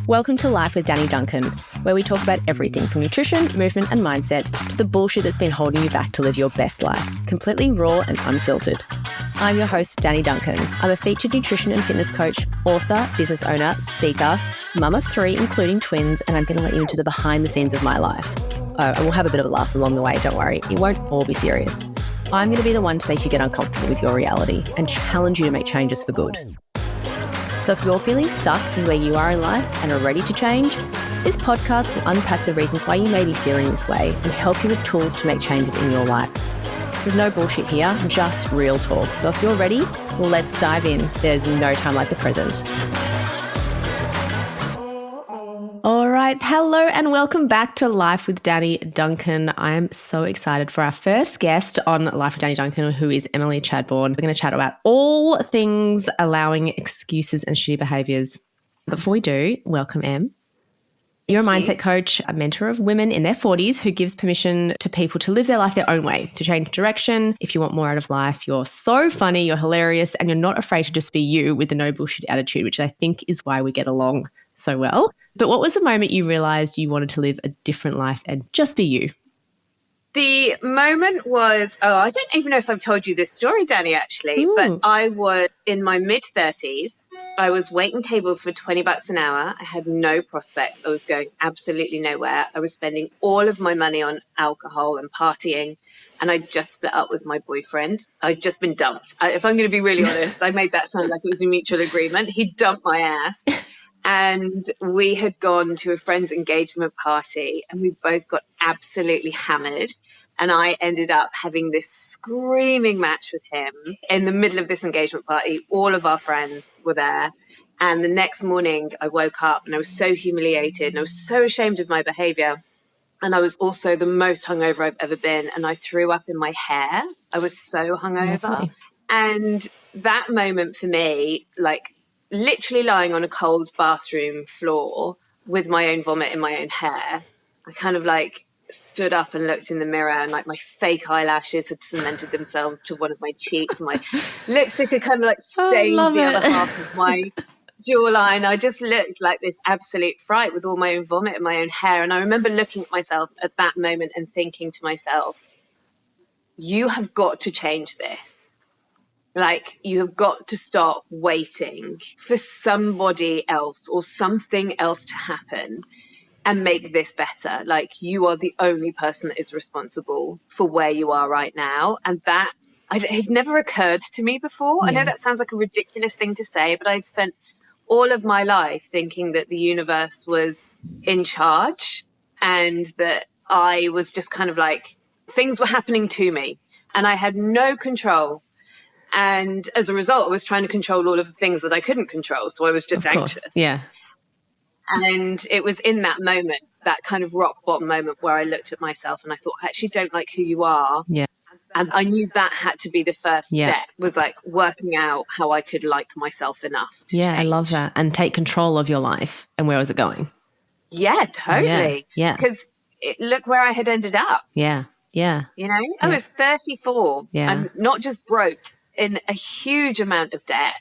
Welcome to Life with Danny Duncan, where we talk about everything from nutrition, movement and mindset to the bullshit that's been holding you back to live your best life, completely raw and unfiltered. I'm your host, Danny Duncan. I'm a featured nutrition and fitness coach, author, business owner, speaker, mum of 3, including twins, and I'm going to let you into the behind the scenes of my life. Oh, and we'll have a bit of a laugh along the way, don't worry. It won't all be serious. I'm going to be the one to make you get uncomfortable with your reality and challenge you to make changes for good. So if you're feeling stuck in where you are in life and are ready to change, this podcast will unpack the reasons why you may be feeling this way and help you with tools to make changes in your life. There's no bullshit here, just real talk. So if you're ready, well, let's dive in. There's no time like the present. All right. Hello and welcome back to Life with Danny Duncan. I am so excited for our first guest on Life with Danny Duncan, who is Emily Chadbourne. We're going to chat about all things allowing excuses and shitty behaviours. But before we do, welcome, Em. You're a mindset coach, a mentor of women in their 40s who gives permission to people to live their life their own way, to change direction. If you want more out of life, you're so funny, you're hilarious, and you're not afraid to just be you with the no bullshit attitude, which I think is why we get along so well. But what was the moment you realised you wanted to live a different life and just be you? The moment was, I don't even know if I've told you this story, Danny, actually, but I was in my mid-30s. I was waiting tables for $20 an hour. I had no prospect. I was going absolutely nowhere. I was spending all of my money on alcohol and partying, and I just split up with my boyfriend. I'd just been dumped. If I'm going to be really honest, I made that sound like it was a mutual agreement. He dumped my ass. And we had gone to a friend's engagement party and we both got absolutely hammered. And I ended up having this screaming match with him in the middle of this engagement party. All of our friends were there. And the next morning I woke up and I was so humiliated and I was so ashamed of my behavior. And I was also the most hungover I've ever been. And I threw up in my hair. I was so hungover. Lovely. And that moment for me, like, literally lying on a cold bathroom floor with my own vomit in my own hair, I kind of like stood up and looked in the mirror and like my fake eyelashes had cemented themselves to one of my cheeks. My lipstick had kind of like stained the other half of my jawline. I just looked like this absolute fright with all my own vomit in my own hair. And I remember looking at myself at that moment and thinking to myself, you have got to change this. Like, you have got to stop waiting for somebody else or something else to happen and make this better. Like, you are the only person that is responsible for where you are right now. And that it never occurred to me before. Yeah. I know that sounds like a ridiculous thing to say, but I'd spent all of my life thinking that the universe was in charge and that I was just kind of like, things were happening to me and I had no control. And as a result, I was trying to control all of the things that I couldn't control. So I was just anxious. Yeah. And it was in that moment, that kind of rock bottom moment where I looked at myself and I thought, I actually don't like who you are. Yeah. And I knew that had to be the first step, was like working out how I could like myself enough to change. I love that. And take control of your life. And where was it going? Yeah, totally. Yeah. Because look where I had ended up. Yeah. Yeah. You know, I was 34 and not just broke, in a huge amount of debt,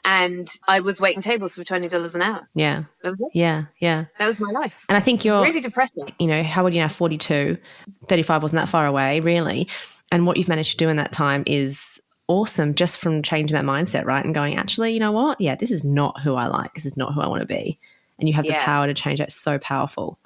and I was waiting tables for $20 an hour. Yeah. That was it. Yeah. That was my life. And I think you're really depressing. You know, how old are you now? 42. 35 wasn't that far away, really. And what you've managed to do in that time is awesome, just from changing that mindset, right? And going, actually, you know what? Yeah, this is not who I like. This is not who I want to be. And you have the power to change. That's so powerful.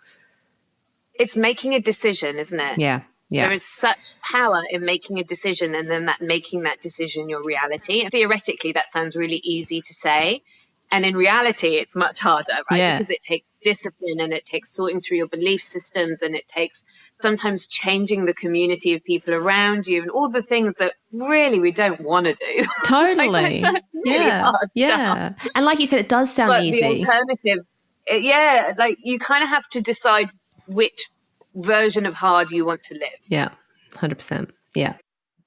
It's making a decision, isn't it? Yeah. There is such power in making a decision and then making that decision your reality. And theoretically, that sounds really easy to say. And in reality, it's much harder, right? Yeah. Because it takes discipline and it takes sorting through your belief systems and it takes sometimes changing the community of people around you and all the things that really we don't want to do. Totally. Like, really hard stuff. And like you said, it does sound easy. The alternative, like you kind of have to decide which version of hard you want to live. Yeah, 100%. Yeah.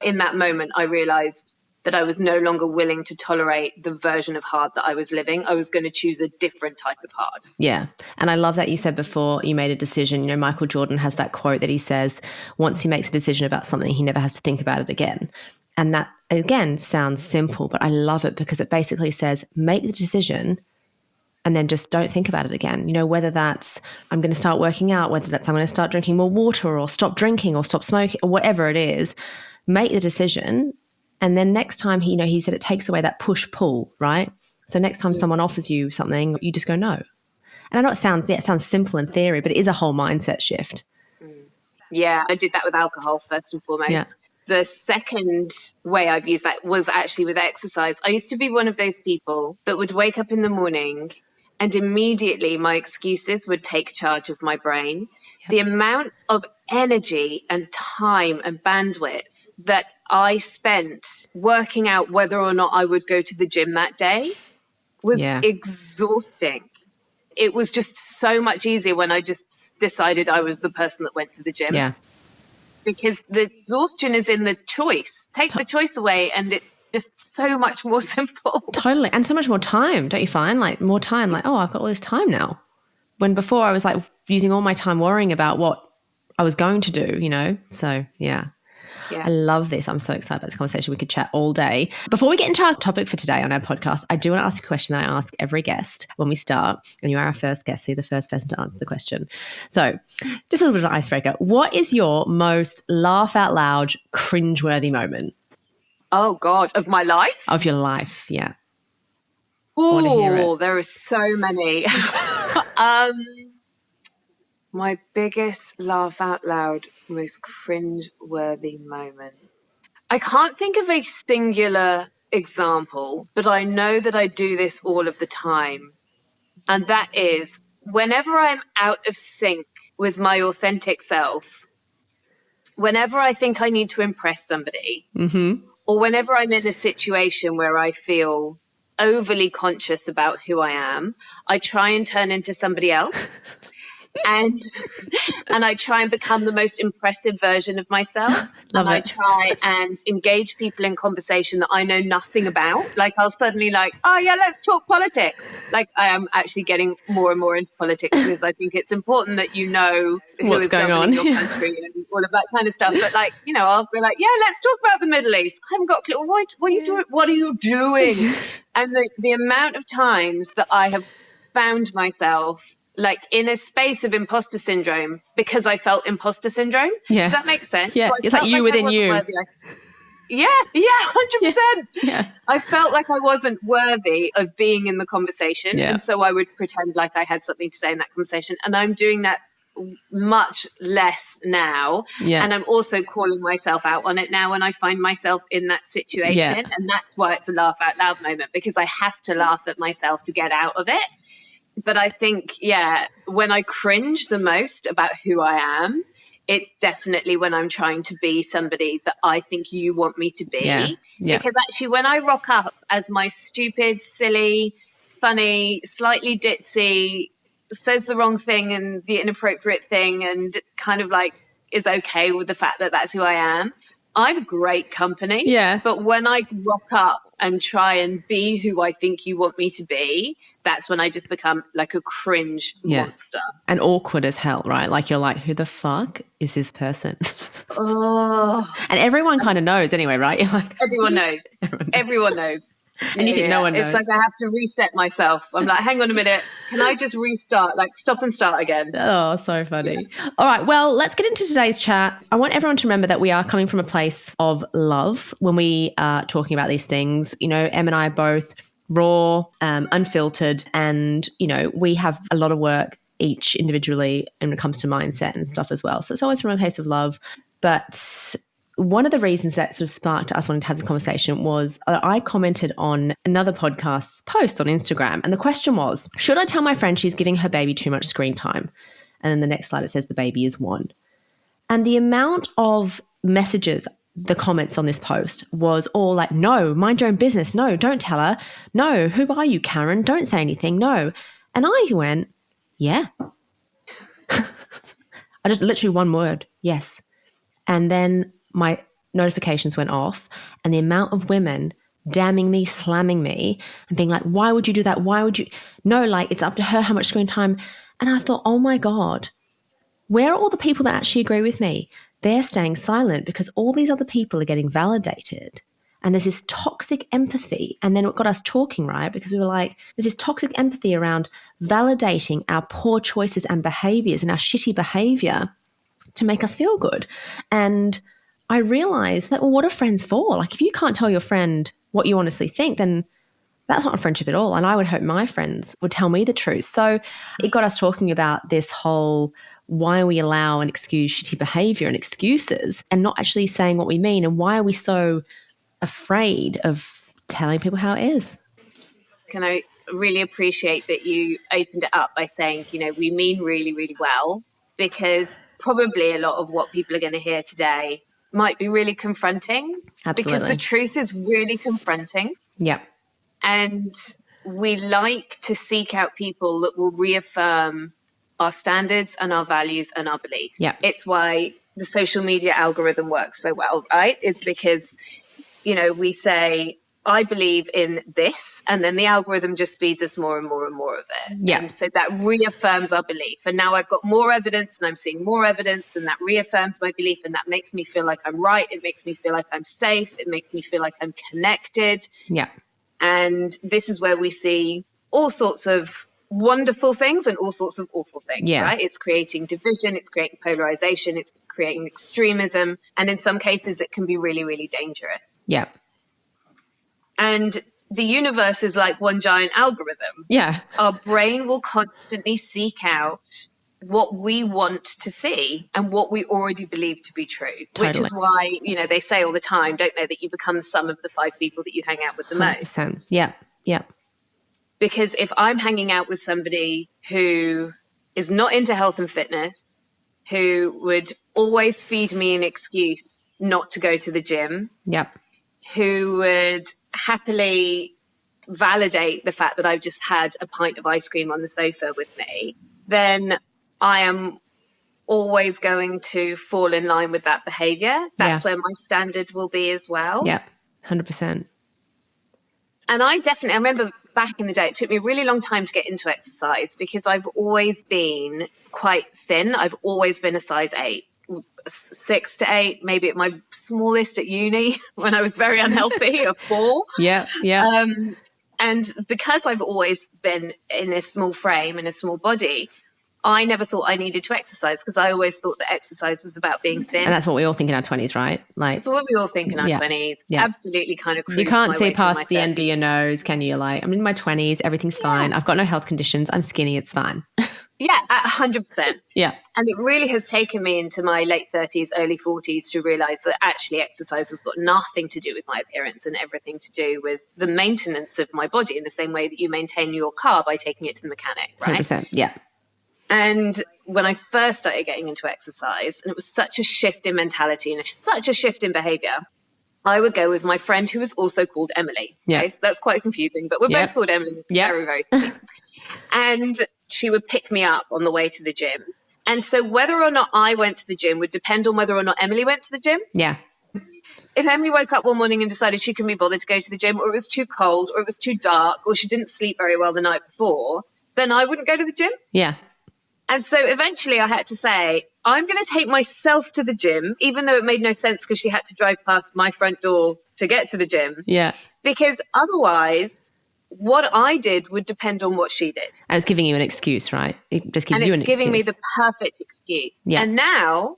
In that moment, I realized that I was no longer willing to tolerate the version of hard that I was living. I was going to choose a different type of hard. Yeah. And I love that you said before you made a decision. You know, Michael Jordan has that quote that he says, once he makes a decision about something, he never has to think about it again. And that, again, sounds simple, but I love it because it basically says, make the decision and then just don't think about it again. You know, whether that's I'm going to start working out, whether that's I'm going to start drinking more water or stop drinking or stop smoking or whatever it is, make the decision. And then next time, he said it takes away that push-pull, right? So next time someone offers you something, you just go no. And I know it sounds simple in theory, but it is a whole mindset shift. Yeah, I did that with alcohol first and foremost. Yeah. The second way I've used that was actually with exercise. I used to be one of those people that would wake up in the morning and immediately my excuses would take charge of my brain. Yep. The amount of energy and time and bandwidth that I spent working out whether or not I would go to the gym that day was exhausting. It was just so much easier when I just decided I was the person that went to the gym. Yeah. Because the exhaustion is in the choice. Take the choice away and it's just so much more simple. Totally. And so much more time, don't you find? Like more time, like, oh, I've got all this time now. When before I was like using all my time worrying about what I was going to do, you know? So yeah. I love this. I'm so excited about this conversation. We could chat all day. Before we get into our topic for today on our podcast, I do want to ask a question that I ask every guest when we start. And you are our first guest, so you're the first person to answer the question. So just a little bit of an icebreaker. What is your most laugh out loud, cringeworthy moment? Oh, God. Of my life? Of your life, yeah. Oh, there are so many. My biggest laugh out loud, most cringe-worthy moment. I can't think of a singular example, but I know that I do this all of the time. And that is whenever I'm out of sync with my authentic self, whenever I think I need to impress somebody, or whenever I'm in a situation where I feel overly conscious about who I am, I try and turn into somebody else. And I try and become the most impressive version of myself. I try and engage people in conversation that I know nothing about. Like I'll suddenly oh yeah, let's talk politics. Like I am actually getting more and more into politics because I think it's important that you know what's going on in your country and all of that kind of stuff. But I'll be like, yeah, let's talk about the Middle East. I haven't got a clue. What are you doing? What are you doing? And the amount of times that I have found myself in a space of imposter syndrome because I felt imposter syndrome. Yeah. Does that make sense? Yeah. So it's like you within you. Yeah, 100%. Yeah. I felt like I wasn't worthy of being in the conversation. Yeah. And so I would pretend like I had something to say in that conversation. And I'm doing that much less now. Yeah. And I'm also calling myself out on it now when I find myself in that situation. Yeah. And that's why it's a laugh out loud moment, because I have to laugh at myself to get out of it. But I think, when I cringe the most about who I am, it's definitely when I'm trying to be somebody that I think you want me to be. Yeah. Yeah. Because actually when I rock up as my stupid, silly, funny, slightly ditzy, says the wrong thing and the inappropriate thing and kind of is okay with the fact that that's who I am, I'm great company. Yeah. But when I rock up and try and be who I think you want me to be, that's when I just become like a cringe monster. And awkward as hell, right? Like you're like, who the fuck is this person? Oh. And everyone kind of knows anyway, right? You're like, everyone knows. Everyone knows. And you think no one knows. It's like I have to reset myself. I'm like, hang on a minute. Can I just restart? Stop and start again. Oh, so funny. Yeah. All right. Well, let's get into today's chat. I want everyone to remember that we are coming from a place of love when we are talking about these things. Em and I are both raw, unfiltered, and, we have a lot of work each individually when it comes to mindset and stuff as well. So it's always from a place of love. But one of the reasons that sort of sparked us wanting to have this conversation was I commented on another podcast's post on Instagram. And the question was, should I tell my friend she's giving her baby too much screen time? And then the next slide, it says the baby is 1. And the amount of messages, the comments on this post was all like, no, mind your own business. No, don't tell her. No, who are you, Karen? Don't say anything. No. And I went, yeah. I just literally one word, yes. And then my notifications went off and the amount of women damning me, slamming me and being like, why would you do that? Why would you? No, it's up to her how much screen time. And I thought, oh my God, where are all the people that actually agree with me? They're staying silent because all these other people are getting validated And there's this toxic empathy. And then it got us talking, right? Because we were like, there's this toxic empathy around validating our poor choices and behaviors and our shitty behavior to make us feel good. And I realized that, well, what are friends for? Like, if you can't tell your friend what you honestly think, then that's not a friendship at all. And I would hope my friends would tell me the truth. So it got us talking about this whole why we allow and excuse shitty behavior and excuses and not actually saying what we mean, and why are we so afraid of telling people how it is. Can I really appreciate that you opened it up by saying, we mean really, really well, because probably a lot of what people are going to hear today might be really confronting. Absolutely. Because the truth is really confronting. Yeah. And we like to seek out people that will reaffirm our standards and our values and our beliefs. Yeah. It's why the social media algorithm works so well, right? It's because, we say, I believe in this, and then the algorithm just feeds us more and more and more of it. Yeah. And so that reaffirms our belief. And now I've got more evidence, and I'm seeing more evidence, and that reaffirms my belief, and that makes me feel like I'm right. It makes me feel like I'm safe. It makes me feel like I'm connected. Yeah. And this is where we see all sorts of wonderful things and all sorts of awful things, right? It's creating division, it's creating polarization, it's creating extremism. And in some cases, it can be really, really dangerous. Yeah. And the universe is like one giant algorithm. Yeah. Our brain will constantly seek out what we want to see and what we already believe to be true. Totally. Which is why, they say all the time, don't they, that you become the sum of the 5 people that you hang out with the 100%. most. Yeah. Yeah. Because if I'm hanging out with somebody who is not into health and fitness, who would always feed me an excuse not to go to the gym, yep, who would happily validate the fact that I've just had a pint of ice cream on the sofa with me, then I am always going to fall in line with that behavior. That's where my standard will be as well. Yeah, 100%. And I remember back in the day, it took me a really long time to get into exercise because I've always been quite thin. I've always been a size 8, 6 to 8, maybe at my smallest at uni when I was very unhealthy, a 4. Yeah, yeah. And because I've always been in a small frame, in a small body, I never thought I needed to exercise because I always thought that exercise was about being thin. And that's what we all think in our 20s, right? That's what we all think in our 20s. Yeah. Absolutely kind of. You can't see past the end of your nose, can you? Like, I'm in my 20s, everything's fine. I've got no health conditions. I'm skinny, it's fine. Yeah, 100%. Yeah. And it really has taken me into my late 30s, early 40s to realize that actually exercise has got nothing to do with my appearance and everything to do with the maintenance of my body in the same way that you maintain your car by taking it to the mechanic, right? 100%, yeah. And when I first started getting into exercise, and it was such a shift in mentality and such a shift in behavior, I would go with my friend who was also called Emily. Yeah. Okay? So that's quite confusing, but we're both called Emily. Yeah. Very, very sweet. And she would pick me up on the way to the gym. And so whether or not I went to the gym would depend on whether or not Emily went to the gym. Yeah. If Emily woke up one morning and decided she couldn't be bothered to go to the gym, or it was too cold, or it was too dark, or she didn't sleep very well the night before, then I wouldn't go to the gym. Yeah. And so eventually I had to say, I'm going to take myself to the gym, even though it made no sense because she had to drive past my front door to get to the gym. Yeah. Because otherwise, what I did would depend on what she did. And it's giving you an excuse, right? It just gives you an excuse. And it's giving me the perfect excuse. Yeah. And now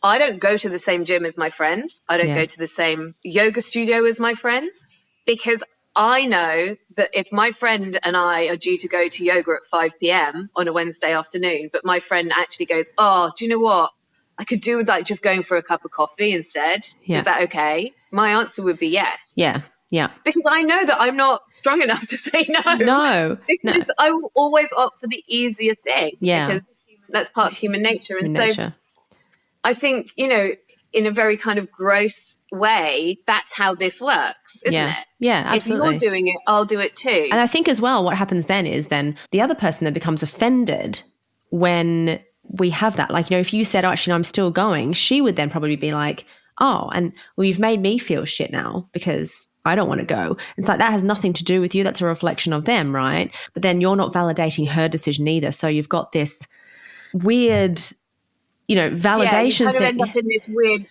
I don't go to the same gym as my friends. I don't go to the same yoga studio as my friends because I know that if my friend and I are due to go to yoga at 5 p.m. on a Wednesday afternoon, but my friend actually goes, oh, do you know what? I could do with like just going for a cup of coffee instead. Yeah. Is that okay? My answer would be yes. Yeah. Yeah. Because I know that I'm not strong enough to say no. No. Because I will always opt for the easier thing. Yeah. Because that's part of human nature. And nature. So I think, in a very kind of gross way, that's how this works, isn't it? Yeah, absolutely. If you're doing it, I'll do it too. And I think as well, what happens then is the other person then becomes offended when we have that. Like, if you said, oh, actually, no, I'm still going, she would then probably be like, oh, and well, you've made me feel shit now because I don't want to go. It's like that has nothing to do with you. That's a reflection of them, right? But then you're not validating her decision either. So you've got this weird validation you kind of thing. end up in this weird,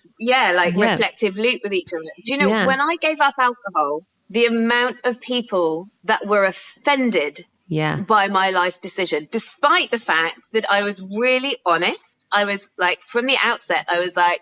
reflective loop with each other. Do you know, when I gave up alcohol, the amount of people that were offended by my life decision, despite the fact that I was really honest, I was like, from the outset, I was like,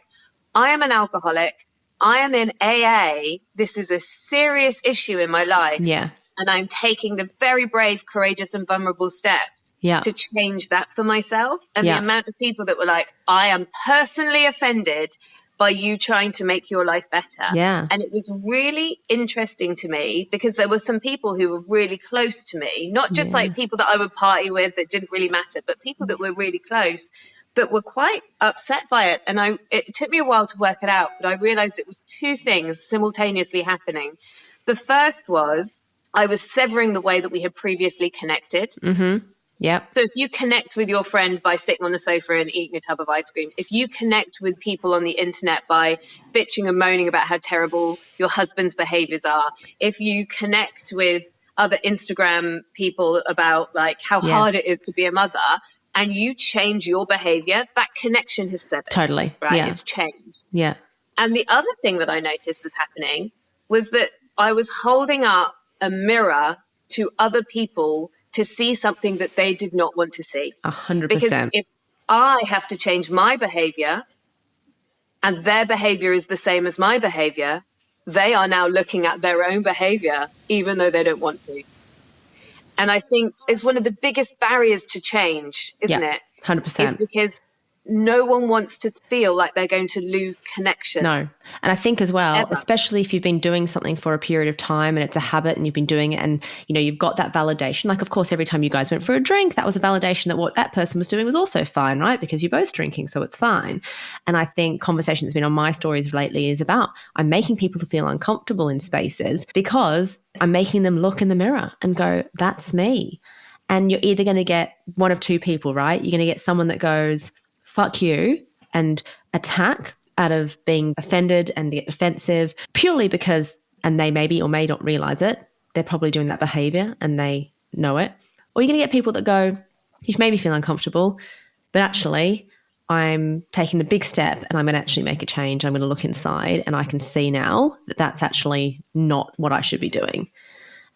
I am an alcoholic. I am in AA. This is a serious issue in my life. Yeah. And I'm taking the very brave, courageous and vulnerable steps to change that for myself. And the amount of people that were like, I am personally offended by you trying to make your life better. Yeah. And it was really interesting to me because there were some people who were really close to me, not just like people that I would party with that didn't really matter, but people that were really close that were quite upset by it. And it took me a while to work it out, but I realized it was two things simultaneously happening. The first was I was severing the way that we had previously connected. Mm-hmm. Yep. So if you connect with your friend by sitting on the sofa and eating a tub of ice cream, if you connect with people on the internet by bitching and moaning about how terrible your husband's behaviors are, if you connect with other Instagram people about like how hard it is to be a mother, and you change your behavior, that connection has severed. Totally. Right? Yeah. It's changed. Yeah. And the other thing that I noticed was happening was that I was holding up a mirror to other people to see something that they did not want to see. 100%. Because if I have to change my behavior and their behavior is the same as my behavior, they are now looking at their own behavior, even though they don't want to. And I think it's one of the biggest barriers to change, isn't it? 100%. Is because no one wants to feel like they're going to lose connection. No. And I think as well, Ever. especially if you've been doing something for a period of time and it's a habit and you've been doing it and, you've got that validation. Like, of course, every time you guys went for a drink, that was a validation that what that person was doing was also fine, right? Because you're both drinking, so it's fine. And I think conversation that's been on my stories lately is about I'm making people feel uncomfortable in spaces because I'm making them look in the mirror and go, that's me. And you're either going to get one of two people, right? You're going to get someone that goes, fuck you, and attack out of being offended and get defensive purely because, and they maybe or may not realize it, they're probably doing that behavior and they know it. Or you're going to get people that go, you've made me feel uncomfortable, but actually I'm taking the big step and I'm going to actually make a change. I'm going to look inside and I can see now that that's actually not what I should be doing.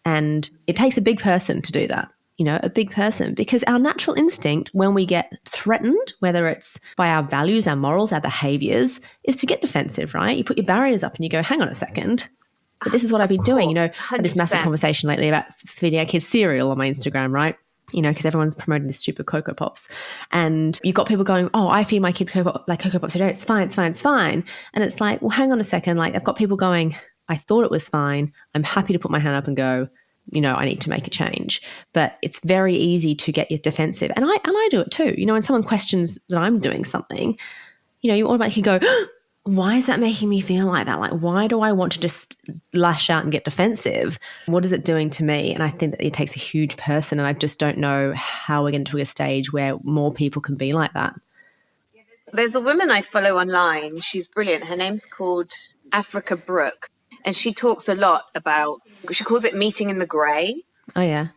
And it takes a big person to do that. A big person, because our natural instinct when we get threatened, whether it's by our values, our morals, our behaviors, is to get defensive, right? You put your barriers up and you go, hang on a second, but this is what I've been doing. I had this massive conversation lately about feeding our kids cereal on my Instagram, right? Because everyone's promoting this stupid Cocoa Pops. And you've got people going, oh, I feed my kid Cocoa Pops today. It's fine, it's fine, it's fine. And it's like, well, hang on a second. Like, I've got people going, I thought it was fine. I'm happy to put my hand up and go, I need to make a change. But it's very easy to get defensive. And I do it too. When someone questions that I'm doing something, you automatically go, why is that making me feel like that? Like, why do I want to just lash out and get defensive? What is it doing to me? And I think that it takes a huge person. And I just don't know how we're getting to a stage where more people can be like that. There's a woman I follow online. She's brilliant. Her name's called Africa Brooke. And she talks a lot about, she calls it meeting in the grey. Oh, yeah.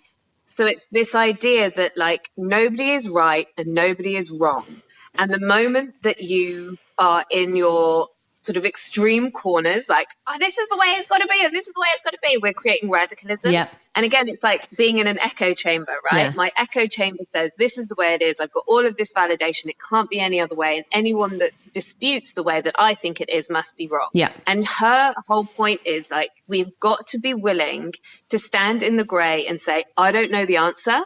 So it's this idea that like nobody is right and nobody is wrong. And the moment that you are in your sort of extreme corners, like, oh, this is the way it's got to be, and this is the way it's got to be, we're creating radicalism. Yep. And again, it's like being in an echo chamber, right? Yeah. My echo chamber says, this is the way it is. I've got all of this validation. It can't be any other way. And anyone that disputes the way that I think it is must be wrong. Yeah. And her whole point is like, we've got to be willing to stand in the grey and say, I don't know the answer,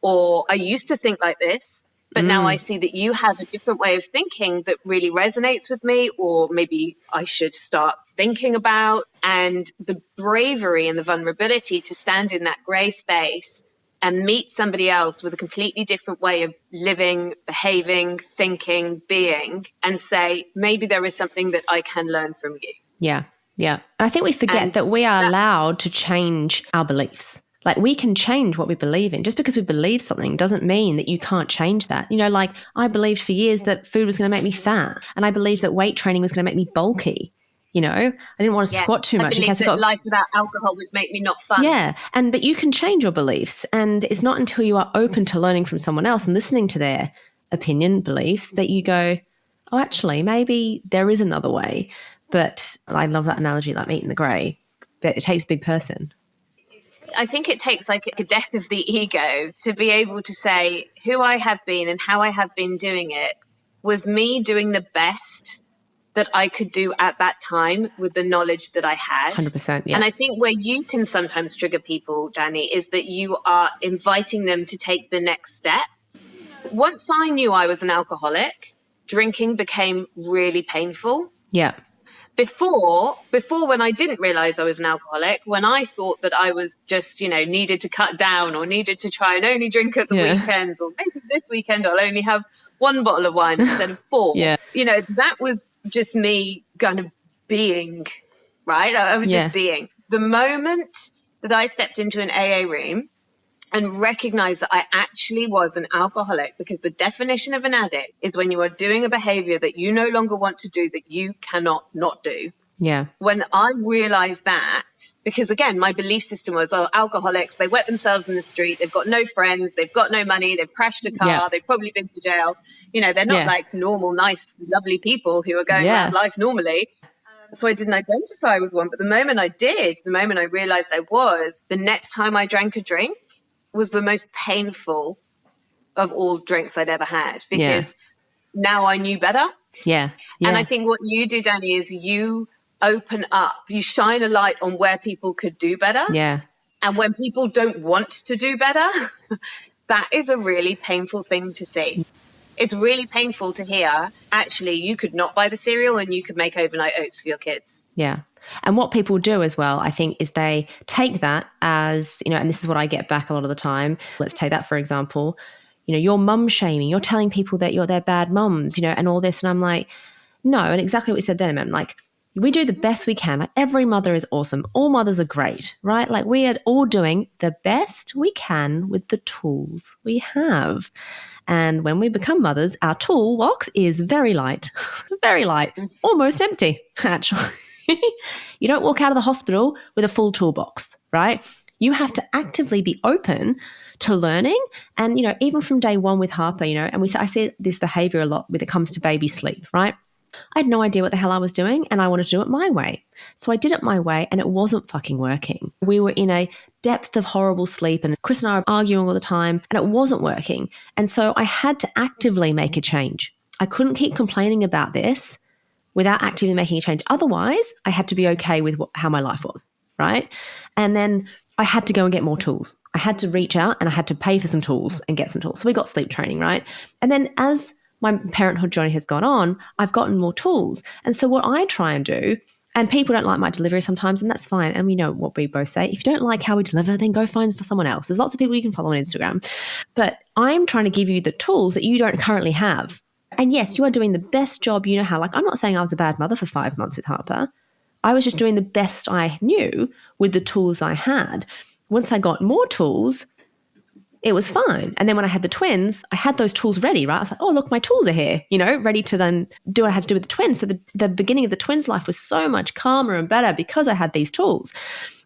or I used to think like this, but now I see that you have a different way of thinking that really resonates with me, or maybe I should start thinking about. And the bravery and the vulnerability to stand in that grey space and meet somebody else with a completely different way of living, behaving, thinking, being, and say, maybe there is something that I can learn from you. Yeah, yeah. And I think we forget that we are allowed to change our beliefs. Like, we can change what we believe in. Just because we believe something doesn't mean that you can't change that. Like, I believed for years that food was going to make me fat, and I believed that weight training was going to make me bulky. I didn't want to squat too much. I believed that life without alcohol would make me not fun. Yeah, but you can change your beliefs, and it's not until you are open to learning from someone else and listening to their opinion, beliefs, that you go, oh, actually, maybe there is another way. But I love that analogy, like meat in the grey. But it takes a big person. I think it takes like a death of the ego to be able to say who I have been and how I have been doing it was me doing the best that I could do at that time with the knowledge that I had. 100%, yeah. And I think where you can sometimes trigger people, Danny, is that you are inviting them to take the next step. Once I knew I was an alcoholic, drinking became really painful. Yeah. Before when I didn't realize I was an alcoholic, when I thought that I was just, needed to cut down or needed to try and only drink at the weekends, or maybe this weekend I'll only have one bottle of wine instead of four. Yeah. That was just me kind of being, right? I was just being. The moment that I stepped into an AA room and recognized that I actually was an alcoholic, because the definition of an addict is when you are doing a behavior that you no longer want to do, that you cannot not do. Yeah. When I realized that, because again, my belief system was, alcoholics, they wet themselves in the street, they've got no friends, they've got no money, they've crashed a car, they've probably been to jail. They're not like normal, nice, lovely people who are going around life normally. So I didn't identify with one. But the moment I realized I was, the next time I drank a drink was the most painful of all drinks I'd ever had, because now I knew better. Yeah. And I think what you do, Danny, is you open up, you shine a light on where people could do better. Yeah. And when people don't want to do better, that is a really painful thing to see. It's really painful to hear, actually, you could not buy the cereal and you could make overnight oats for your kids. Yeah. And what people do as well, I think, is they take that as, and this is what I get back a lot of the time. Let's take that, for example, you're mum shaming, you're telling people that they're bad mums, and all this. And I'm like, no. And exactly what you said then, man, like, we do the best we can. Like, every mother is awesome. All mothers are great, right? Like, we are all doing the best we can with the tools we have. And when we become mothers, our toolbox is very light, almost empty, actually. You don't walk out of the hospital with a full toolbox, right? You have to actively be open to learning. And, even from day one with Harper, and I see this behavior a lot when it comes to baby sleep, right? I had no idea what the hell I was doing, and I wanted to do it my way. So I did it my way, and it wasn't fucking working. We were in a depth of horrible sleep, and Chris and I were arguing all the time, and it wasn't working. And so I had to actively make a change. I couldn't keep complaining about this without actively making a change. Otherwise, I had to be okay with how my life was, right? And then I had to go and get more tools. I had to reach out and I had to pay for some tools and get some tools. So we got sleep training, right? And then as my parenthood journey has gone on, I've gotten more tools. And so what I try and do, and people don't like my delivery sometimes, and that's fine. And we know what we both say. If you don't like how we deliver, then go find for someone else. There's lots of people you can follow on Instagram. But I'm trying to give you the tools that you don't currently have. And yes, you are doing the best job you know how. Like, I'm not saying I was a bad mother for 5 months with Harper. I was just doing the best I knew with the tools I had. Once I got more tools, it was fine. And then when I had the twins, I had those tools ready, right? I was like, oh, look, my tools are here, ready to then do what I had to do with the twins. So the beginning of the twins' life was so much calmer and better because I had these tools.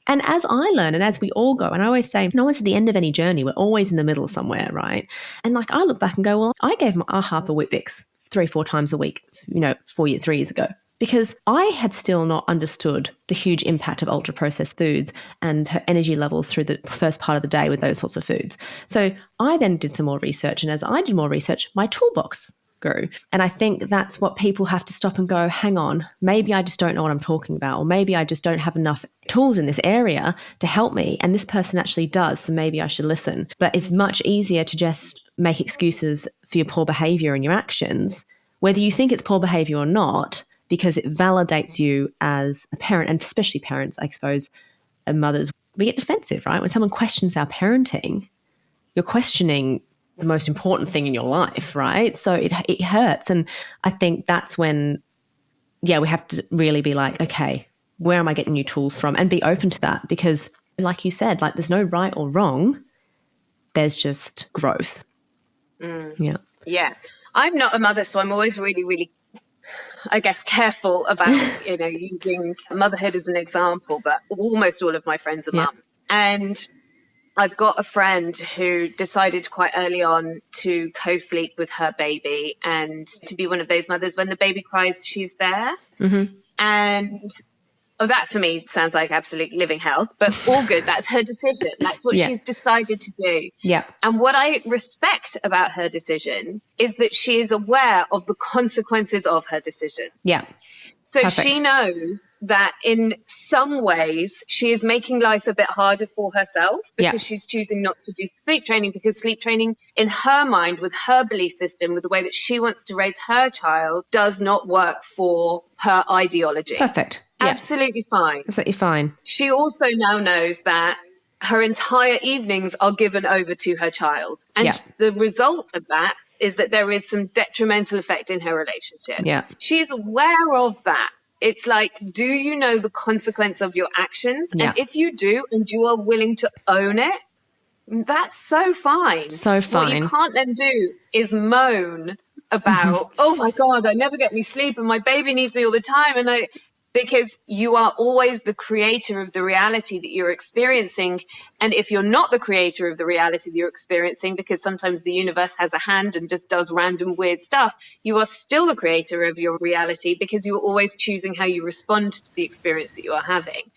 And as I learn and as we all go, and I always say, no one's at the end of any journey. We're always in the middle somewhere, right? And like, I look back and go, well, I gave my Harper Weet-Bix 3-4 times a week, 3 years ago, because I had still not understood the huge impact of ultra-processed foods and her energy levels through the first part of the day with those sorts of foods. So I then did some more research. And as I did more research, my toolbox grew. And I think that's what people have to stop and go, hang on, maybe I just don't know what I'm talking about, or maybe I just don't have enough tools in this area to help me. And this person actually does, so maybe I should listen. But it's much easier to just make excuses for your poor behavior and your actions, whether you think it's poor behavior or not, because it validates you as a parent, and especially parents, I suppose, and mothers. We get defensive, right? When someone questions our parenting, you're questioning the most important thing in your life, right? So it hurts. And I think that's when, we have to really be like, okay, where am I getting new tools from? And be open to that, because like you said, like, there's no right or wrong. There's just growth. Yeah. Yeah. I'm not a mother, so I'm always really, really, I guess, careful about, using motherhood as an example, but almost all of my friends are mums. And I've got a friend who decided quite early on to co-sleep with her baby and to be one of those mothers when the baby cries, she's there. Mm-hmm. And that for me sounds like absolute living hell, but all good. That's her decision. That's what she's decided to do. Yeah. And what I respect about her decision is that she is aware of the consequences of her decision. Yeah. So Perfect. she knows that in some ways she is making life a bit harder for herself because she's choosing not to do sleep training, because sleep training in her mind, with her belief system, with the way that she wants to raise her child, does not work for her ideology. Perfect. Yeah. Absolutely fine. Absolutely fine. She also now knows that her entire evenings are given over to her child. And the result of that is that there is some detrimental effect in her relationship. Yeah. She's aware of that. It's like, do you know the consequence of your actions? Yeah. And if you do, and you are willing to own it, that's so fine. So fine. What you can't then do is moan about, oh my God, I never get any sleep and my baby needs me all the time. And because you are always the creator of the reality that you're experiencing. And if you're not the creator of the reality that you're experiencing, because sometimes the universe has a hand and just does random weird stuff, you are still the creator of your reality because you're always choosing how you respond to the experience that you are having.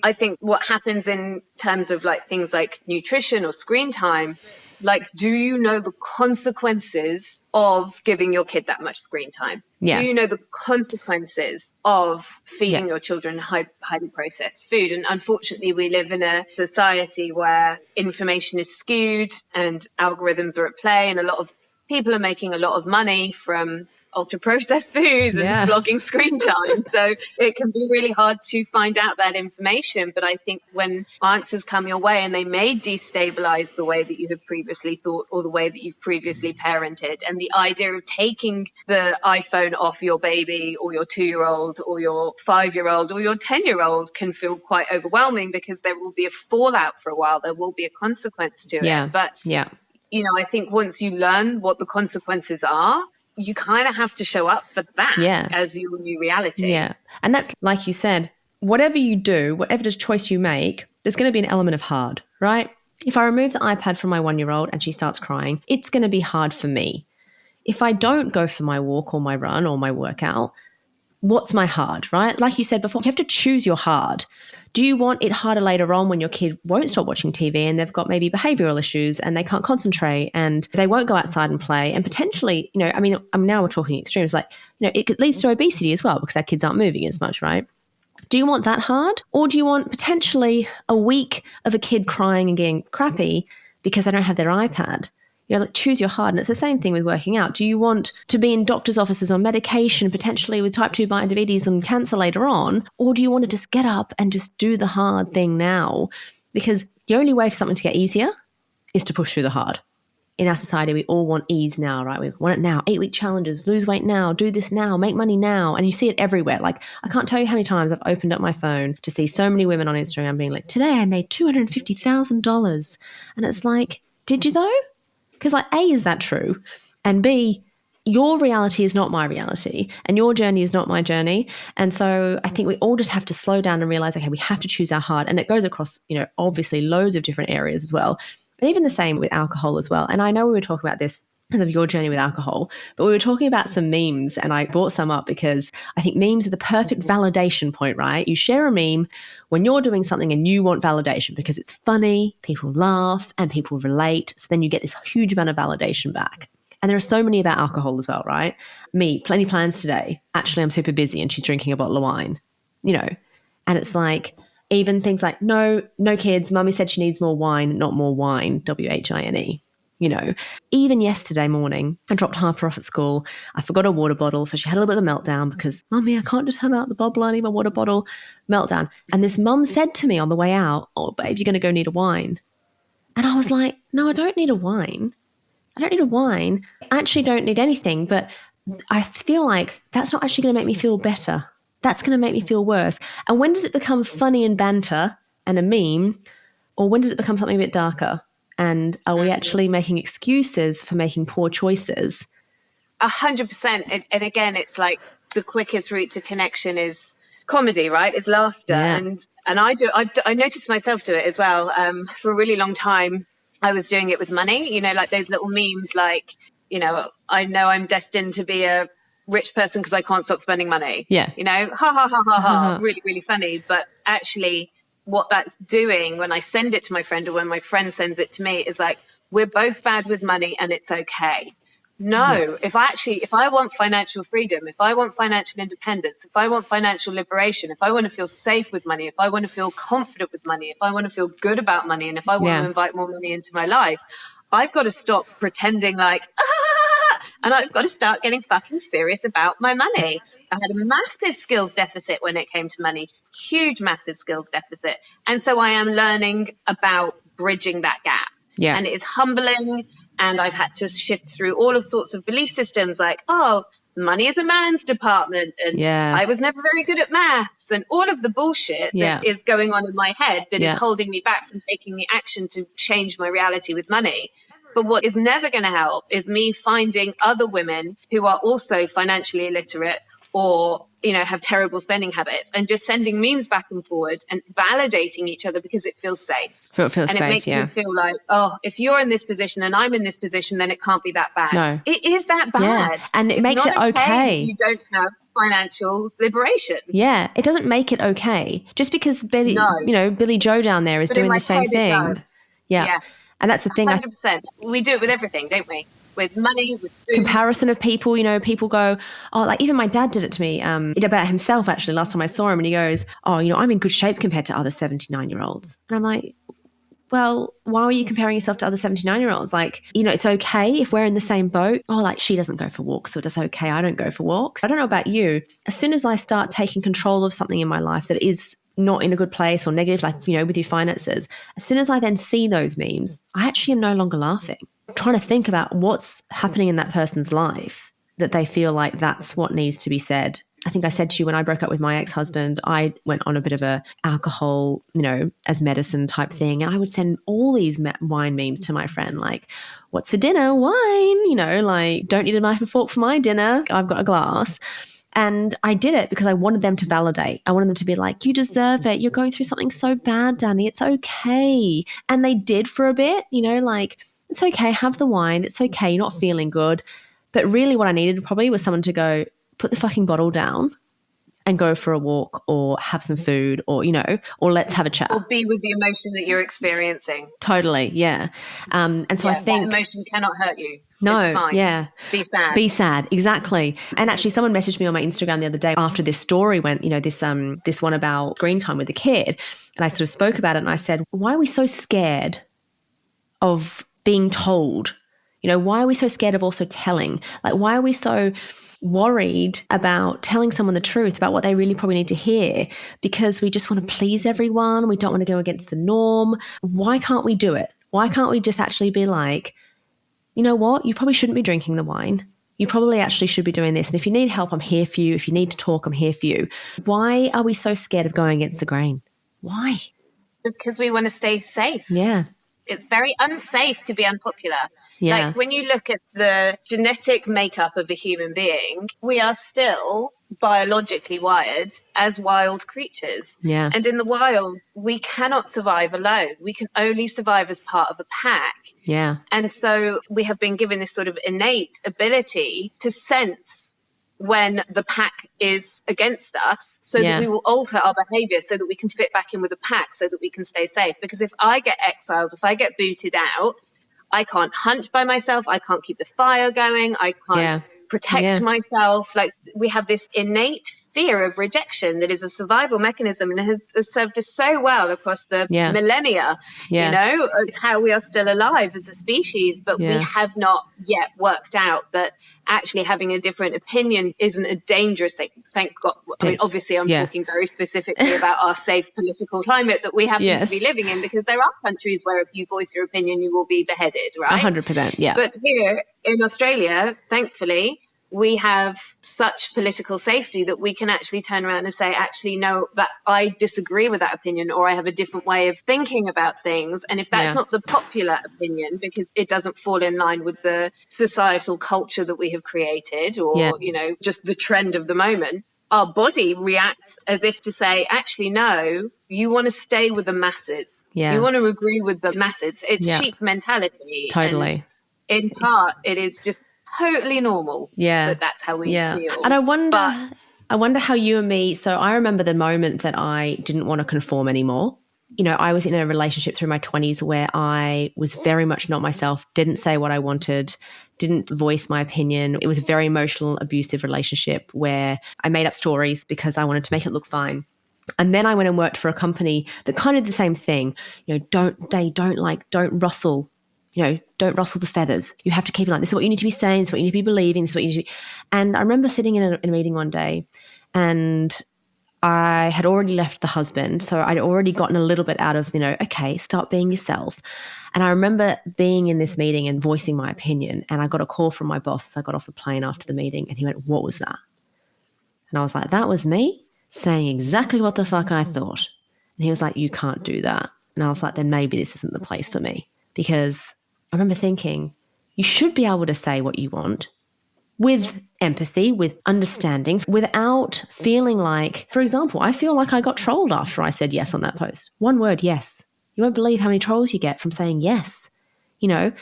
I think what happens in terms of like things like nutrition or screen time, like, do you know the consequences of giving your kid that much screen time? Yeah. Do you know the consequences of feeding your children highly processed food? And unfortunately, we live in a society where information is skewed and algorithms are at play, and a lot of people are making a lot of money from ultra processed foods and flogging screen time. So it can be really hard to find out that information. But I think when answers come your way and they may destabilize the way that you have previously thought or the way that you've previously parented, and the idea of taking the iPhone off your baby or your 2-year-old or your 5-year-old or your 10-year-old can feel quite overwhelming, because there will be a fallout for a while. There will be a consequence to it. But, you know, I think once you learn what the consequences are, you kind of have to show up for that as your new reality. Yeah. And that's, like you said, whatever you do, whatever choice you make, there's going to be an element of hard, right? If I remove the iPad from my 1-year-old and she starts crying, it's going to be hard for me. If I don't go for my walk or my run or my workout, what's my hard, right? Like you said before, you have to choose your hard. Do you want it harder later on when your kid won't stop watching TV and they've got maybe behavioral issues and they can't concentrate and they won't go outside and play, and potentially, you know, I mean, now we're talking extremes, like, you know, it leads to obesity as well because our kids aren't moving as much, right? Do you want that hard? Or do you want potentially a week of a kid crying and getting crappy because they don't have their iPad? You know, like, choose your hard. And it's the same thing with working out. Do you want to be in doctor's offices on medication, potentially with type 2 diabetes and cancer later on? Or do you want to just get up and just do the hard thing now? Because the only way for something to get easier is to push through the hard. In our society, we all want ease now, right? We want it now. 8-week challenges, lose weight now, do this now, make money now. And you see it everywhere. Like, I can't tell you how many times I've opened up my phone to see so many women on Instagram being like, today I made $250,000. And it's like, did you though? Because, like, A, is that true? And B, your reality is not my reality and your journey is not my journey. And so I think we all just have to slow down and realize, okay, we have to choose our hard. And it goes across, you know, obviously loads of different areas as well. And even the same with alcohol as well. And I know we were talking about this because of your journey with alcohol, but we were talking about some memes, and I brought some up because I think memes are the perfect validation point, right? You share a meme when you're doing something and you want validation because it's funny, people laugh and people relate. So then you get this huge amount of validation back. And there are so many about alcohol as well, right? Me, plenty plans today. Actually, I'm super busy and she's drinking a bottle of wine, you know? And it's like, even things like, no kids, mummy said she needs more wine, not more wine, WHINE. You know, even yesterday morning, I dropped Harper off at school. I forgot a water bottle. So she had a little bit of a meltdown because, mummy, I can't just hand out the bottle. I need my water bottle. Meltdown. And this mum said to me on the way out, oh, babe, you're going to go need a wine. And I was like, no, I don't need a wine. I don't need a wine. I actually don't need anything. But I feel like that's not actually going to make me feel better. That's going to make me feel worse. And when does it become funny and banter and a meme? Or when does it become something a bit darker? And are we actually making excuses for making poor choices? 100%. And again, it's like the quickest route to connection is comedy, right? It's laughter. Yeah. And I noticed myself do it as well. For a really long time, I was doing it with money, like those little memes, like, I know I'm destined to be a rich person because I can't stop spending money. Yeah. Ha ha ha ha ha. Really, really funny. But actually, what that's doing when I send it to my friend or when my friend sends it to me is like, we're both bad with money and it's okay. No, if I want financial freedom, if I want financial independence, if I want financial liberation, if I want to feel safe with money, if I want to feel confident with money, if I want to feel good about money, and if I want to invite more money into my life, I've got to stop pretending like, and I've got to start getting fucking serious about my money. I had a massive skills deficit when it came to money, huge, massive skills deficit. And so I am learning about bridging that gap. Yeah. And it is humbling. And I've had to shift through all of sorts of belief systems like, oh, money is a man's department. And I was never very good at maths and all of the bullshit that is going on in my head that is holding me back from taking the action to change my reality with money. But what is never going to help is me finding other women who are also financially illiterate or, have terrible spending habits and just sending memes back and forward and validating each other because it feels safe. It feels and safe, it makes me feel like, oh, if you're in this position and I'm in this position, then it can't be that bad. No. It is that bad. Yeah. And it makes it okay. You don't have financial liberation. Yeah. It doesn't make it okay. Just because Billy Joe down there is doing the same thing. Yeah. And that's the thing. 100%. We do it with everything, don't we? With money, with food. Comparison of people, people go, oh, like even my dad did it to me about himself, actually, last time I saw him, and he goes, oh, I'm in good shape compared to other 79-year-olds. And I'm like, well, why are you comparing yourself to other 79-year-olds? Like, it's okay if we're in the same boat. Oh, like she doesn't go for walks, so it's okay. I don't go for walks. I don't know about you. As soon as I start taking control of something in my life that is not in a good place or negative, like, with your finances, as soon as I then see those memes, I actually am no longer laughing. I'm trying to think about what's happening in that person's life that they feel like that's what needs to be said. I think I said to you when I broke up with my ex-husband, I went on a bit of a alcohol, as medicine type thing. And I would send all these wine memes to my friend, like, what's for dinner? Wine, like, don't need a knife and fork for my dinner. I've got a glass. And I did it because I wanted them to validate. I wanted them to be like, you deserve it. You're going through something so bad, Danny. It's okay. And they did for a bit, like, it's okay. Have the wine. It's okay. You're not feeling good. But really what I needed probably was someone to go, put the fucking bottle down and go for a walk or have some food or, or let's have a chat. Or be with the emotion that you're experiencing. Totally, yeah. And so I think that emotion cannot hurt you. No, it's fine. Yeah. Be sad. Be sad, exactly. And actually someone messaged me on my Instagram the other day after this story went, this one about screen time with the kid. And I sort of spoke about it and I said, why are we so scared of being told? Why are we so scared of also telling? Like, why are we so worried about telling someone the truth about what they really probably need to hear? Because we just want to please everyone. We don't want to go against the norm. Why can't we do it? Why can't we just actually be like, you know what? You probably shouldn't be drinking the wine. You probably actually should be doing this. And if you need help, I'm here for you. If you need to talk, I'm here for you. Why are we so scared of going against the grain? Why? Because we want to stay safe. Yeah. It's very unsafe to be unpopular. Yeah. Like when you look at the genetic makeup of a human being, we are still biologically wired as wild creatures. Yeah. And in the wild, we cannot survive alone. We can only survive as part of a pack. Yeah. And so we have been given this sort of innate ability to sense when the pack is against us so that we will alter our behavior so that we can fit back in with the pack so that we can stay safe. Because if I get exiled, if I get booted out, I can't hunt by myself. I can't keep the fire going. I can't protect myself. Like we have this innate fear of rejection that is a survival mechanism and has served us so well across the millennia. It's how we are still alive as a species, but we have not yet worked out that actually having a different opinion isn't a dangerous thing. Thank God. I mean, obviously I'm talking very specifically about our safe political climate that we happen to be living in, because there are countries where if you voice your opinion, you will be beheaded, right? 100%, yeah. But here in Australia, thankfully, we have such political safety that we can actually turn around and say, actually, no, that I disagree with that opinion, or I have a different way of thinking about things. And if that's not the popular opinion, because it doesn't fall in line with the societal culture that we have created or, just the trend of the moment, our body reacts as if to say, actually, no, you want to stay with the masses. Yeah. You want to agree with the masses. It's Yeah. sheep mentality. Totally. And in part, it is just totally normal. Yeah. But that's how we feel. And I wonder how you and me, so I remember the moment that I didn't want to conform anymore. You know, I was in a relationship through my 20s where I was very much not myself, didn't say what I wanted, didn't voice my opinion. It was a very emotional, abusive relationship where I made up stories because I wanted to make it look fine. And then I went and worked for a company that kind of did the same thing. You know, don't rustle. You know, don't rustle the feathers. You have to keep it like this is what you need to be saying. This is what you need to be believing. This is what you need to be. And I remember sitting in a meeting one day, and I had already left the husband. So I'd already gotten a little bit out of, you know, okay, start being yourself. And I remember being in this meeting and voicing my opinion. And I got a call from my boss as I got off the plane after the meeting. And he went, "What was that?" And I was like, "That was me saying exactly what the fuck I thought." And he was like, "You can't do that." And I was like, "Then maybe this isn't the place for me." Because I remember thinking, you should be able to say what you want with empathy, with understanding, without feeling like, for example, I feel like I got trolled after I said yes on that post. One word, yes. You won't believe how many trolls you get from saying yes, you know,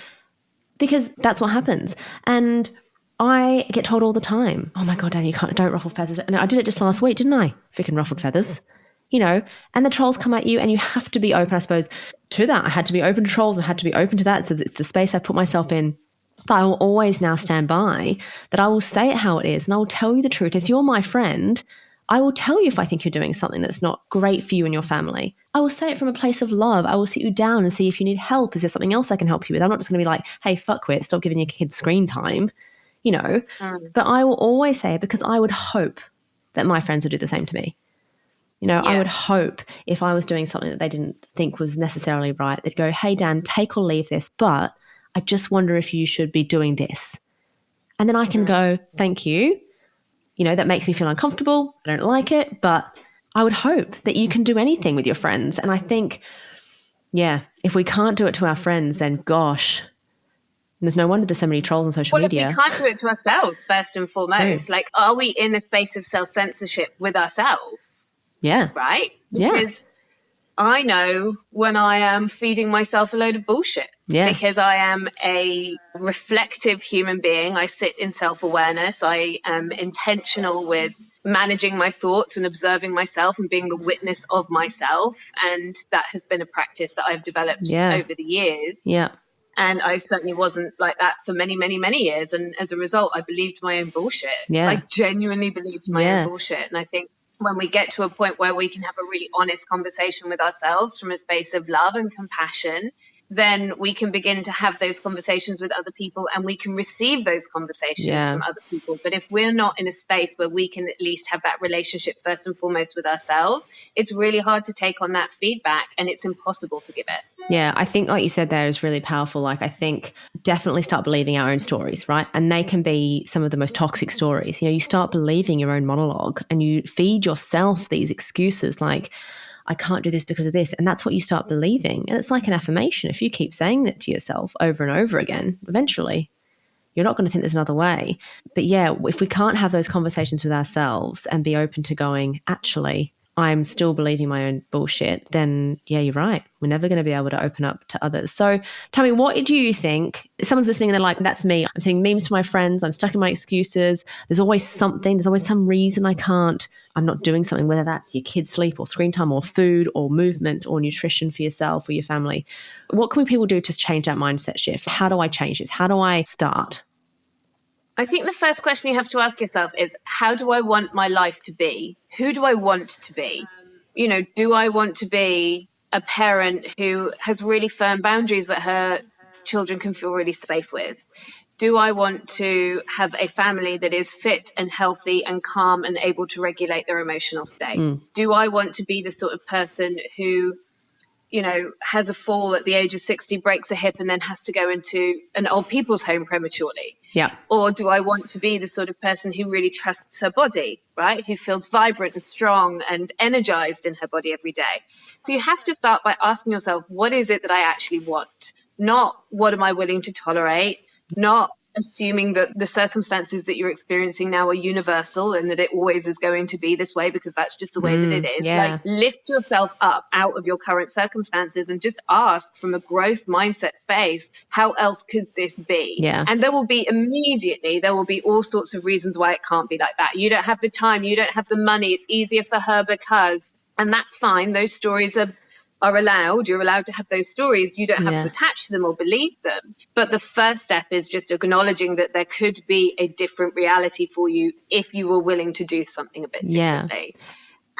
because that's what happens. And I get told all the time, "Oh my God, Danny, don't ruffle feathers." And I did it just last week, didn't I? Freaking ruffled feathers. You know, and the trolls come at you and you have to be open, I suppose, to that. I had to be open to trolls and I had to be open to that. So it's the space I put myself in. But I will always now stand by that I will say it how it is and I will tell you the truth. If you're my friend, I will tell you if I think you're doing something that's not great for you and your family. I will say it from a place of love. I will sit you down and see if you need help. Is there something else I can help you with? I'm not just going to be like, "Hey, fuckwit, stop giving your kids screen time," you know. But I will always say it because I would hope that my friends would do the same to me. You know, I would hope if I was doing something that they didn't think was necessarily right, they'd go, "Hey, Dan, take or leave this, but I just wonder if you should be doing this." And then I can go, "Thank you. You know, that makes me feel uncomfortable. I don't like it, but I would hope that you can do anything with your friends." And I think, yeah, if we can't do it to our friends, then gosh, there's no wonder there's so many trolls on social media. If we can't do it to ourselves, first and foremost, like, are we in a space of self-censorship with ourselves? Yeah. Right? Because I know when I am feeding myself a load of bullshit. Yeah. Because I am a reflective human being. I sit in self-awareness. I am intentional with managing my thoughts and observing myself and being the witness of myself. And that has been a practice that I've developed over the years. Yeah. And I certainly wasn't like that for many, many, many years. And as a result, I believed my own bullshit. Yeah. I genuinely believed my own bullshit. And I think when we get to a point where we can have a really honest conversation with ourselves from a space of love and compassion, then we can begin to have those conversations with other people and we can receive those conversations from other people. But if we're not in a space where we can at least have that relationship first and foremost with ourselves, it's really hard to take on that feedback and it's impossible to give it. Yeah, I think what you said there is really powerful. Like, I think definitely start believing our own stories, right? And they can be some of the most toxic stories. You know, you start believing your own monologue and you feed yourself these excuses like, "I can't do this because of this." And that's what you start believing. And it's like an affirmation. If you keep saying it to yourself over and over again, eventually you're not going to think there's another way. But yeah, if we can't have those conversations with ourselves and be open to going, actually, I'm still believing my own bullshit, then yeah, you're right. We're never going to be able to open up to others. So tell me, what do you think? Someone's listening and they're like, "That's me. I'm seeing memes to my friends. I'm stuck in my excuses. There's always something. There's always some reason I'm not doing something," whether that's your kids' sleep or screen time or food or movement or nutrition for yourself or your family. What can people do to change that mindset shift? How do I change this? How do I start? I think the first question you have to ask yourself is, how do I want my life to be? Who do I want to be? You know, do I want to be a parent who has really firm boundaries that her children can feel really safe with? Do I want to have a family that is fit and healthy and calm and able to regulate their emotional state? Do I want to be the sort of person who, you know, has a fall at the age of 60, breaks a hip and then has to go into an old people's home prematurely? Yeah. Or do I want to be the sort of person who really trusts her body, right? Who feels vibrant and strong and energized in her body every day? So you have to start by asking yourself, what is it that I actually want? Not what am I willing to tolerate? Not assuming that the circumstances that you're experiencing now are universal and that it always is going to be this way because that's just the way that it is. Yeah. Like, lift yourself up out of your current circumstances and just ask from a growth mindset base, how else could this be? Yeah. And there will be all sorts of reasons why it can't be like that. You don't have the time, you don't have the money, it's easier for her because, and that's fine. Those stories are allowed. You're allowed to have those stories. You don't have to attach to them or believe them. But the first step is just acknowledging that there could be a different reality for you if you were willing to do something a bit differently.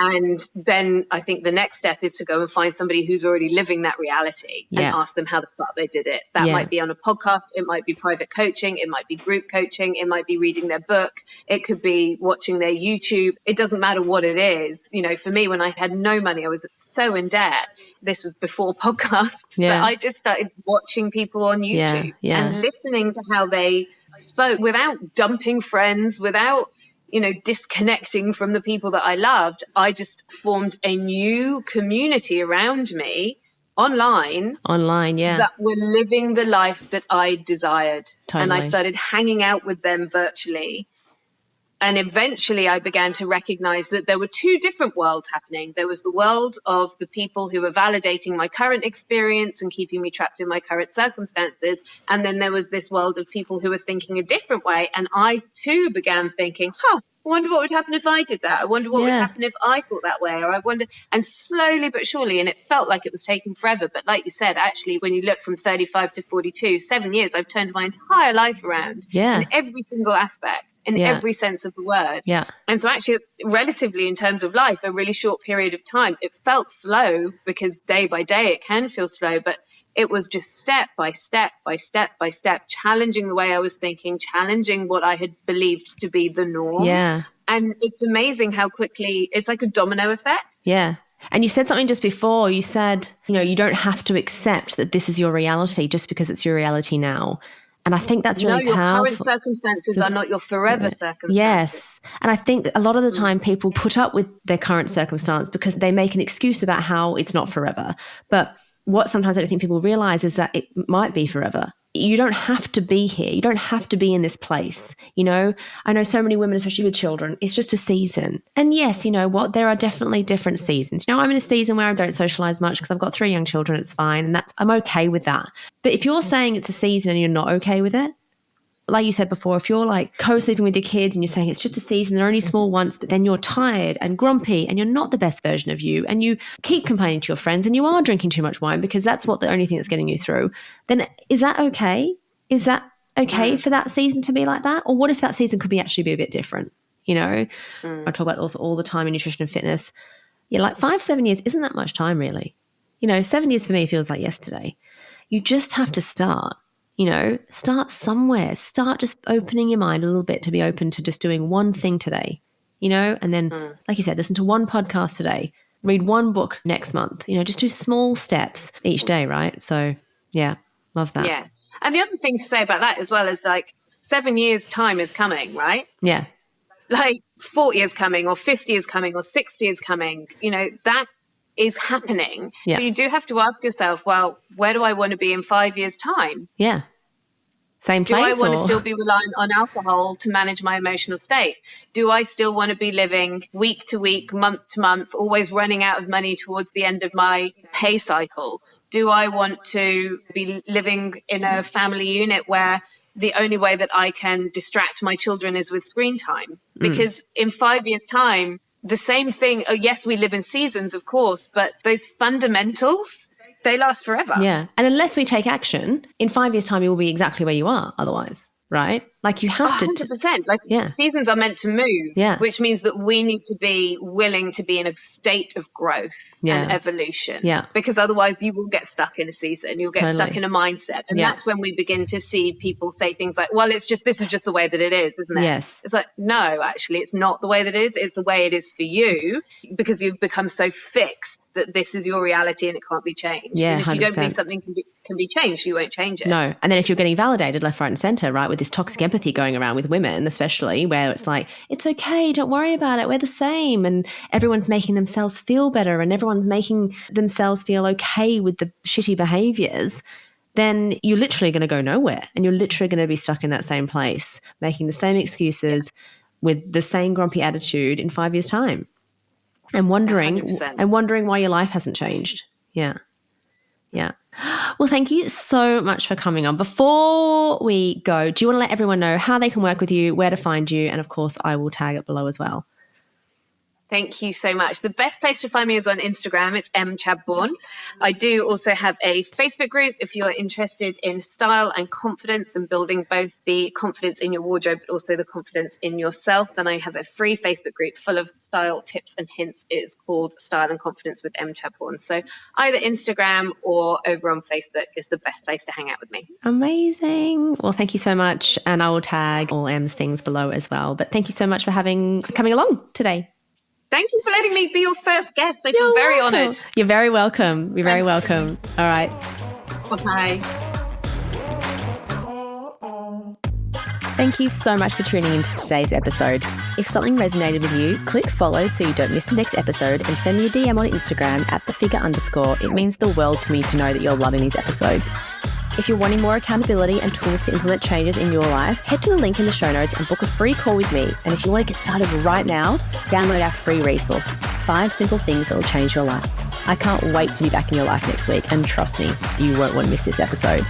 And then I think the next step is to go and find somebody who's already living that reality and ask them how the fuck they did it. That might be on a podcast. It might be private coaching. It might be group coaching. It might be reading their book. It could be watching their YouTube. It doesn't matter what it is. You know, for me, when I had no money, I was so in debt. This was before podcasts. But I just started watching people on YouTube and listening to how they spoke without dumping friends, without, you know, disconnecting from the people that I loved. I just formed a new community around me online, that were living the life that I desired. And I started hanging out with them virtually. And eventually I began to recognize that there were two different worlds happening. There was the world of the people who were validating my current experience and keeping me trapped in my current circumstances. And then there was this world of people who were thinking a different way. And I too began thinking, I wonder what would happen if I did that. I wonder what would happen if I thought that way. Or I wonder, and slowly but surely, and it felt like it was taking forever. But like you said, actually, when you look from 35 to 42, 7 years, I've turned my entire life around in every single aspect. In every sense of the word. And so actually, relatively in terms of life, a really short period of time, it felt slow because day by day it can feel slow, but it was just step by step by step by step, challenging the way I was thinking, challenging what I had believed to be the norm. And it's amazing how quickly, it's like a domino effect. And you said something just before. You said, you know, you don't have to accept that this is your reality just because it's your reality now. And I think that's really powerful. Your current circumstances are not your forever circumstances. Yes. And I think a lot of the time people put up with their current circumstance because they make an excuse about how it's not forever. But what sometimes I don't think people realize is that it might be forever. You don't have to be here. You don't have to be in this place. You know, I know so many women, especially with children, it's just a season. And yes, you know what? There are definitely different seasons. You know, I'm in a season where I don't socialize much because I've got 3 young children. It's fine. And I'm okay with that. But if you're saying it's a season and you're not okay with it, like you said before, if you're like co-sleeping with your kids and you're saying it's just a season, they're only small once, but then you're tired and grumpy and you're not the best version of you and you keep complaining to your friends and you are drinking too much wine because that's what the only thing that's getting you through, then is that okay? Is that okay for that season to be like that? Or what if that season could actually be a bit different? You know, I talk about also all the time in nutrition and fitness. Yeah, like 5-7 years isn't that much time really. You know, 7 years for me feels like yesterday. You just have to start. You know, start somewhere. Start just opening your mind a little bit to be open to just doing one thing today, you know, and then, like you said, listen to one podcast today, read one book next month, you know, just do small steps each day, right? So, yeah, love that. Yeah. And the other thing to say about that as well is like 7 years' time is coming, right? Yeah. Like 40 is coming or 50 is coming or 60 is coming, you know, that is happening. Yeah. So you do have to ask yourself, well, where do I want to be in 5 years' time? Yeah. Same place? Do I want to still be reliant on alcohol to manage my emotional state? Do I still want to be living week to week, month to month, always running out of money towards the end of my pay cycle? Do I want to be living in a family unit where the only way that I can distract my children is with screen time? Because in 5 years' time, the same thing, yes, we live in seasons, of course, but those fundamentals, they last forever. Yeah. And unless we take action, in 5 years' time, you will be exactly where you are otherwise, right? Like you have 100%. Like seasons are meant to move, which means that we need to be willing to be in a state of growth and evolution. Because otherwise you will get stuck in a season. You'll get stuck in a mindset. And that's when we begin to see people say things like, well, this is just the way that it is, isn't it? Yes. It's like, no, actually, it's not the way that it is. It's the way it is for you because you've become so fixed that this is your reality and it can't be changed. Yeah, and if 100%. you don't believe something can be changed, you won't change it. No. And then if you're getting validated left, right and center, right, with this toxic empathy going around with women, especially where it's like, it's okay, don't worry about it, we're the same. And everyone's making themselves feel better and everyone's making themselves feel okay with the shitty behaviors, then you're literally going to go nowhere, and you're literally going to be stuck in that same place, making the same excuses with the same grumpy attitude in 5 years' time, and wondering 100%. why your life hasn't changed. Yeah. Yeah. Well, thank you so much for coming on. Before we go, do you want to let everyone know how they can work with you, where to find you? And of course, I will tag it below as well. Thank you so much. The best place to find me is on Instagram. It's Chadbourne. I do also have a Facebook group if you're interested in style and confidence and building both the confidence in your wardrobe, but also the confidence in yourself. Then I have a free Facebook group full of style tips and hints. It's called Style and Confidence with Chadbourne. So either Instagram or over on Facebook is the best place to hang out with me. Amazing. Well, thank you so much. And I will tag all Em's things below as well. But thank you so much for coming along today. Thank you for letting me be your first guest. I feel very honoured. You're very welcome. You're very welcome. All right. Bye. Thank you so much for tuning into today's episode. If something resonated with you, click follow so you don't miss the next episode, and send me a DM on Instagram @thefigure_. It means the world to me to know that you're loving these episodes. If you're wanting more accountability and tools to implement changes in your life, head to the link in the show notes and book a free call with me. And if you want to get started right now, download our free resource, 5 simple things that will change your life. I can't wait to be back in your life next week. And trust me, you won't want to miss this episode.